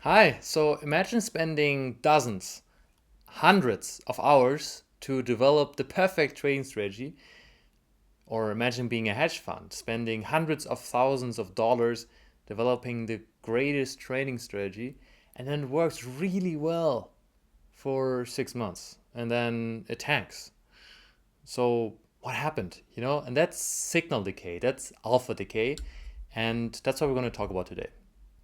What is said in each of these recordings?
Hi, so imagine spending dozens, hundreds of hours to develop the perfect trading strategy, or imagine being a hedge fund, spending hundreds of thousands of dollars developing the greatest trading strategy, and then it works really well for 6 months, and then it tanks. So, what happened? And that's signal decay, that's alpha decay, and that's what we're going to talk about today.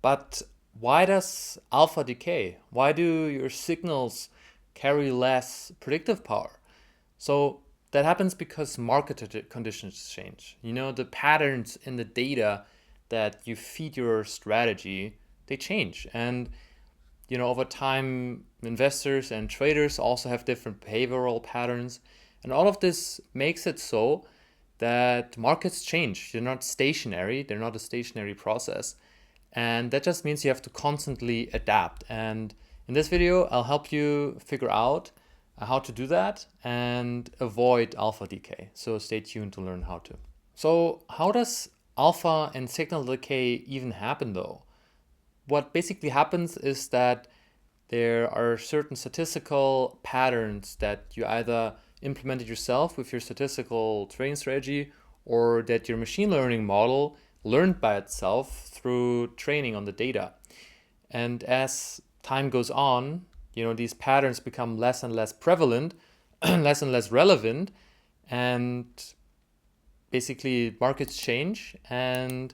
But why does alpha decay? Why do your signals carry less predictive power? So that happens because market conditions change. The patterns in the data that you feed your strategy, they change. And over time, investors and traders also have different behavioral patterns. And all of this makes it so that markets change. They're not stationary, they're not a stationary process. And that just means you have to constantly adapt. And in this video, I'll help you figure out how to do that and avoid alpha decay. So stay tuned to learn how to. So how does alpha and signal decay even happen though? What basically happens is that there are certain statistical patterns that you either implemented yourself with your statistical trading strategy or that your machine learning model learned by itself through training on the data. And as time goes on, these patterns become less and less prevalent, less and less relevant, and basically markets change and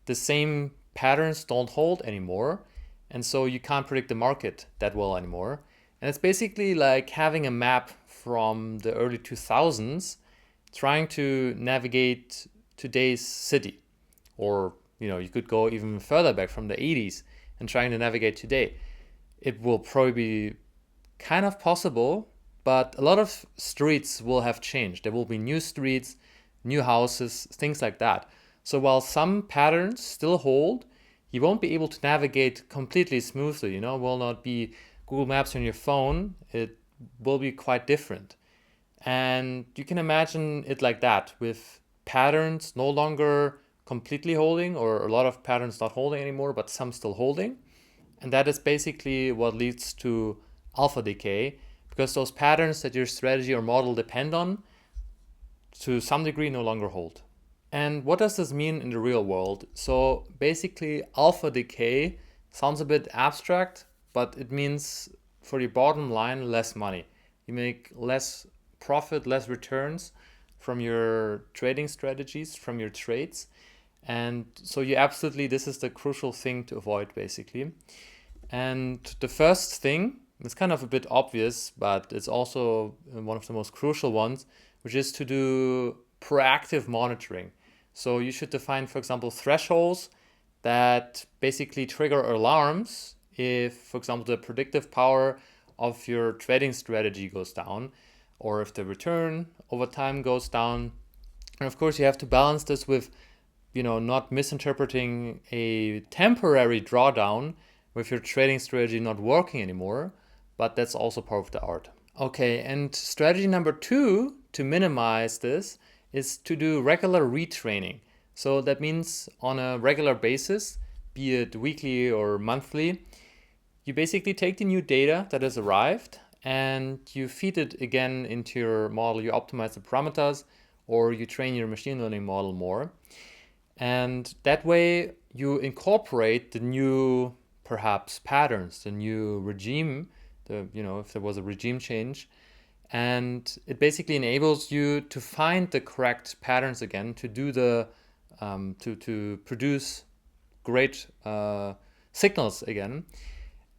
the same patterns don't hold anymore. And so you can't predict the market that well anymore. And it's basically like having a map from the early 2000s trying to navigate today's city. Or, you could go even further back from the 80s and trying to navigate today. It will probably be kind of possible, but a lot of streets will have changed. There will be new streets, new houses, things like that. So while some patterns still hold, you won't be able to navigate completely smoothly. It will not be Google Maps on your phone. It will be quite different. And you can imagine it like that, with patterns no longer completely holding, or a lot of patterns not holding anymore, but some still holding. And that is basically what leads to alpha decay, because those patterns that your strategy or model depend on to some degree no longer hold. And what does this mean in the real world? So basically, alpha decay sounds a bit abstract, but it means for your bottom line, less money. You make less profit, less returns from your trading strategies, from your trades. And so this is the crucial thing to avoid basically. And the first thing, it's kind of a bit obvious, but it's also one of the most crucial ones, which is to do proactive monitoring. So you should define, for example, thresholds that basically trigger alarms if, for example, the predictive power of your trading strategy goes down, or if the return over time goes down. And of course, you have to balance this with, not misinterpreting a temporary drawdown with your trading strategy not working anymore, but that's also part of the art. Okay, and strategy number 2 to minimize this is to do regular retraining. So that means on a regular basis, be it weekly or monthly, you basically take the new data that has arrived and you feed it again into your model. You optimize the parameters or you train your machine learning model more. And that way you incorporate the new perhaps patterns, the new regime, if there was a regime change, and it basically enables you to find the correct patterns again, to do to produce great signals again,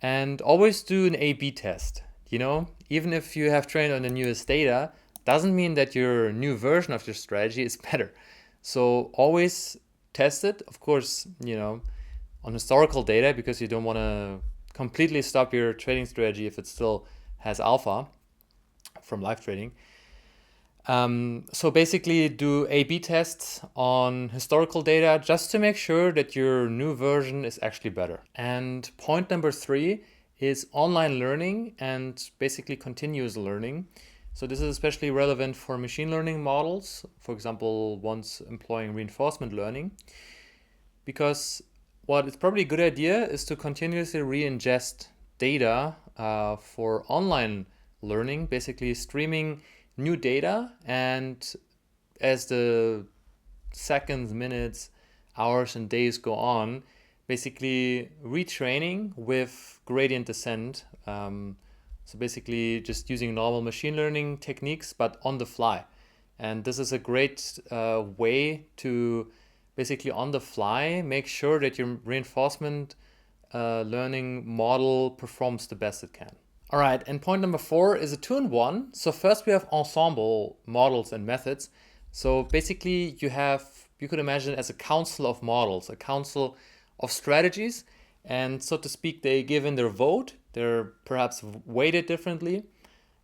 and always do an A/B test. Even if you have trained on the newest data, doesn't mean that your new version of your strategy is better. So always test it, of course, on historical data, because you don't want to completely stop your trading strategy if it still has alpha from live trading. So basically do A/B tests on historical data just to make sure that your new version is actually better. And point number 3 is online learning and basically continuous learning. So this is especially relevant for machine learning models, for example, ones employing reinforcement learning, because what is probably a good idea is to continuously re-ingest data for online learning, basically streaming new data, and as the seconds, minutes, hours, and days go on, basically retraining with gradient descent. So basically just using normal machine learning techniques, but on the fly. And this is a great way to basically on the fly make sure that your reinforcement learning model performs the best it can. All right, and point number 4 is a 2-in-1. So first we have ensemble models and methods. So basically you could imagine it as a council of models, a council of strategies. And so to speak, they give in their vote. They're perhaps weighted differently.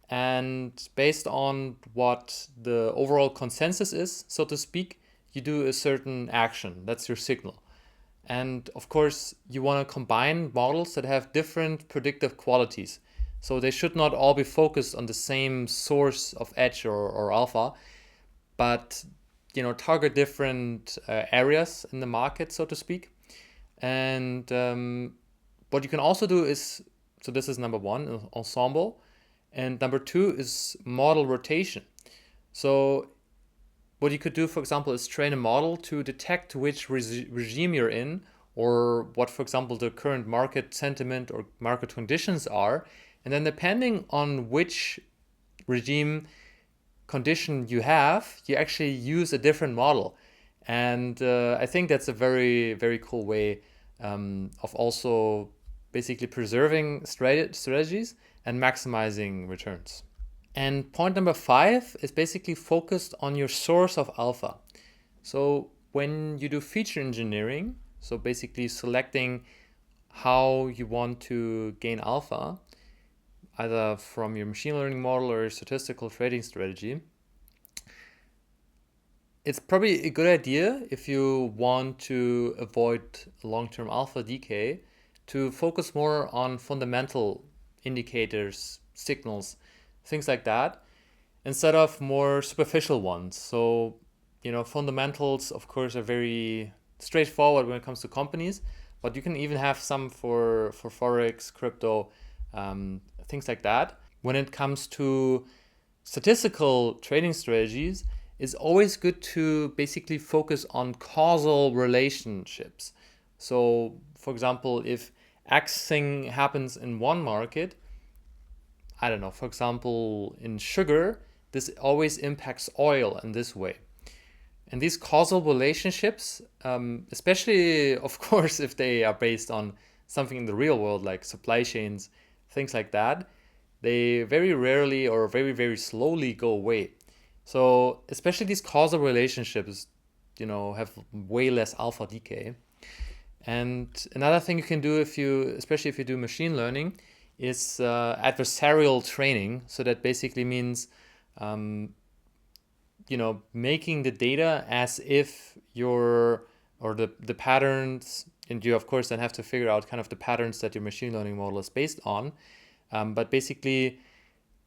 And based on what the overall consensus is, so to speak, you do a certain action. That's your signal. And of course, you want to combine models that have different predictive qualities. So they should not all be focused on the same source of edge or alpha, but target different areas in the market, so to speak. And what you can also do is, so this is number 1, ensemble, and number 2 is model rotation. So what you could do, for example, is train a model to detect which regime you're in, or what, for example, the current market sentiment or market conditions are. And then depending on which regime condition you have, you actually use a different model. And I think that's a very, very cool way of also basically preserving strategies and maximizing returns. And point number 5 is basically focused on your source of alpha. So when you do feature engineering, so basically selecting how you want to gain alpha, either from your machine learning model or your statistical trading strategy, it's probably a good idea, if you want to avoid long-term alpha decay, to focus more on fundamental indicators, signals, things like that, instead of more superficial ones. So, fundamentals, of course, are very straightforward when it comes to companies, but you can even have some for Forex, crypto, things like that. When it comes to statistical trading strategies, it's always good to basically focus on causal relationships. So, for example, if X thing happens in one market, I don't know, for example, in sugar, this always impacts oil in this way. And these causal relationships, especially, of course, if they are based on something in the real world, like supply chains, things like that, they very rarely or very, very slowly go away. So especially these causal relationships, have way less alpha decay. And another thing you can do, especially if you do machine learning, is adversarial training. So that basically means, making the data as if the patterns, and you of course then have to figure out kind of the patterns that your machine learning model is based on. But basically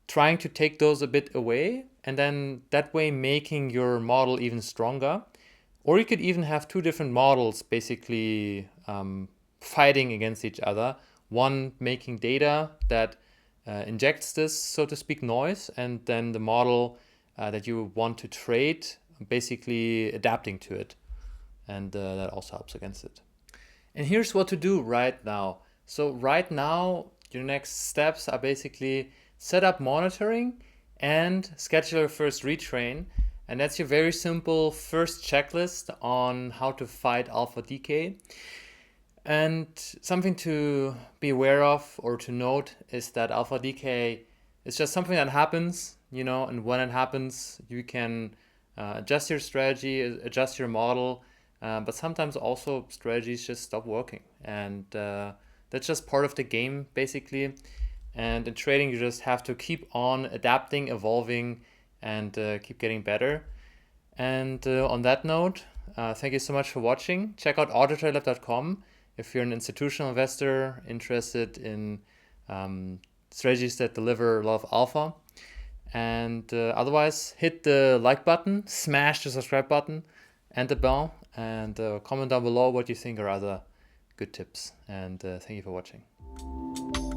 trying to take those a bit away, and then that way making your model even stronger. Or you could even have 2 different models basically fighting against each other. One making data that injects this, so to speak, noise, and then the model that you want to trade basically adapting to it. And that also helps against it. And here's what to do right now. So right now, your next steps are basically set up monitoring and schedule your first retrain. And that's your very simple first checklist on how to fight alpha decay. And something to be aware of or to note is that alpha decay is just something that happens, and when it happens, you can adjust your strategy, adjust your model, but sometimes also strategies just stop working. And that's just part of the game, basically. And in trading, you just have to keep on adapting, evolving, and keep getting better. And on that note, thank you so much for watching. Check out autotradelab.com if you're an institutional investor interested in strategies that deliver a lot of alpha. And otherwise, hit the like button, smash the subscribe button and the bell, and comment down below what you think are other good tips. And thank you for watching.